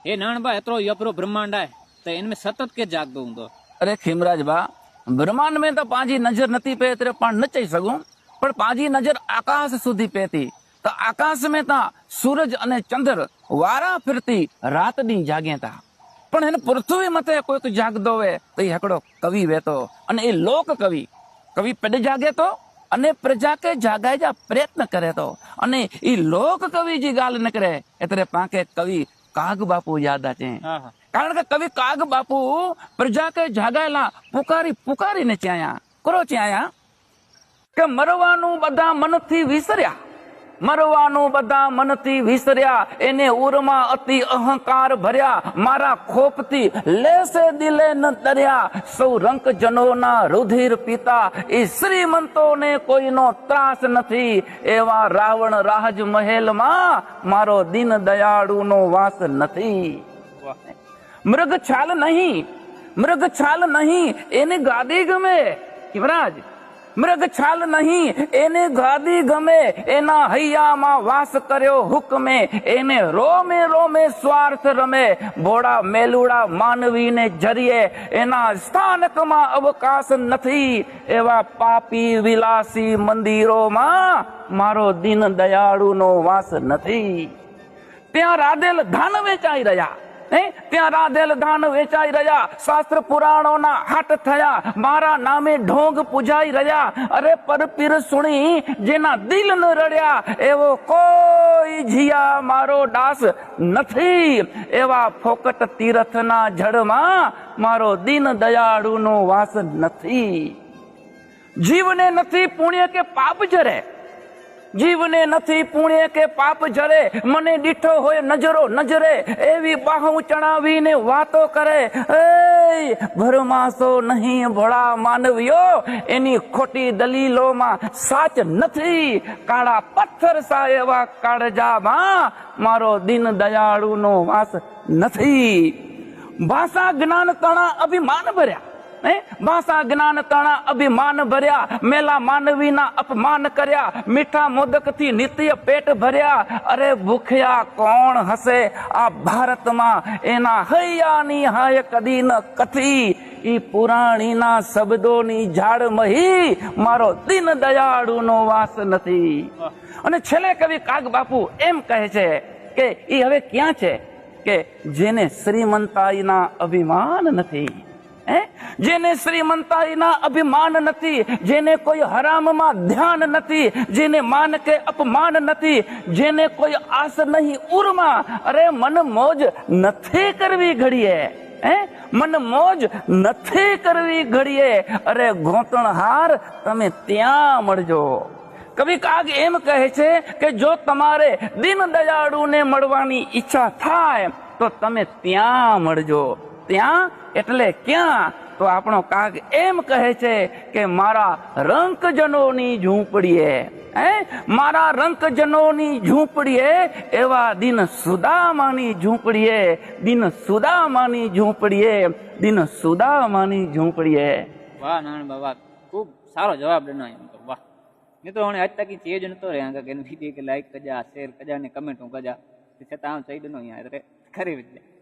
हे नानबा एतरो यपरो ब्रह्मांड है तो इनमें सतत के जाग दो तो अरे खीमराज बा ब्रह्मांड में तो पांजी नजर नती पे तेरे पण न चई सकूं पर पांजी नजर आकाश सुधी पेती तो आकाश में ता सूरज अने चंद्र वारा फिरती रात दी जागे ता पण हिन पृथ्वी मथे कोई तो जागदो वे तो ई हकड़ो कवि वेतो अने ए लोक कवि कवि पेड जागे तो अने प्रजा के जागाय जा प्रयत्न करे तो अने ई लोक कवि जी गाल न करे एतरे पाके कवि काग बापू याद आचे कारण के कवि काग बापू प्रजा के जागायला पुकारी पुकारी ने च्याया करो च्याया के मरवानु बधा मन थी विसर्या मरवानु बधा मन थी विसर्या एने उरमा अति अहंकार भर्या मारा खोपती लेसे दिले न दर्या सौ रंक जनो ना रुधिर पीता ई श्रीमंतो ने कोई नो त्रास नथी एवा रावण राज महल मा मारो दीन दयाळु नो वास नथी मृग छाल नहीं एने गादी गमे युवराज मृग छाल नहीं एने गादी गमे एना हैया मा वास कर्यो हुक्मे एने रोमे स्वार्थ रमे भोड़ा मेलुड़ा मानवी ने जरिए एना स्थानक मा अवकाश नथी एवा पापी विलासी मंदिरो मा मारो दीन दयाळु नो वास नथी त्या राधेल धान वेचाई रह्या त्या राधेल धान वेचाई रह्या शास्त्र पुराणों ना हाट थया मारा नामे ढोंग पुजाई रह्या अरे पर पीर सुणी जेना दिल न रड़्या एवो कोई जिया मारो दास नथी एवा फोकट तीर्थ ना जड़ मां मारो दीन दयाळु नो वास नथी जीवने नथी पुण्य के पाप जरे जीवने नथी पुण्य के पाप जरे मने डीठो होय नजरो नजरे एवी बाहु चढ़ावी ने वातो करे ए भरमासो नहीं भोळा मानवियो एनी खोटी दलीलो मा साच नथी काळा पत्थर सा एवा काळजा मा मारो दीन दयाळु नो वास नथी भाषा ज्ञान तणा अभिमान भर्या भाषा ज्ञान तणा अभिमान भर्या मेला मानवी ना अपमान कर्या मीठा मोदक थी नित्य पेट भर्या अरे भूख्या कौन हसे आ भारत मा एना हैया नी हाय कदी न कथी ई पुराणी ना शब्दों नी झाड़ मही मारो दीन दयाळु नो वास नथी अने छेले कवि काग बापू एम कहे छे के ई हवे क्यां छे के जेने श्रीमंताई ना अभिमान नथी जेने श्रीमंताई ना अभिमान नथी जेने कोई हराम मा ध्यान नथी जेने मान के अपमान नथी जेने कोई आस नहीं उर्मा अरे मन मौज नथी करवी घड़ीए मन मौज नथी करवी घड़ीए अरे घोतण हार तमे त्या मळजो कवि काग एम कहे छे के जो तमारे दीन दयाळु ने मळवानी ઈચ્છા थाय तो तमे त्या मळजो त्या એટલે ક્યાં તો આપણો કાગ એમ કહે છે કે મારા રંકજનોની ઝૂંપડીએ મારા રંકજનોની ઝૂંપડીએ એવા દિન સુદામાની ઝૂંપડીએ દિન સુદામાની ઝૂંપડીએ દિન સુદામાની ઝૂંપડીએ વાહ નાણ બાબા ખૂબ સારો જવાબ દેનો એમ તો વાહ મિત્રો હું આજ તક ચેજ નતો રે કે વિડિયો કે લાઈક કરજા શેર કરજા ને કમેન્ટ કરજા છતાં હું ચઈ દનો અહીંયા ખરી વિદ્યા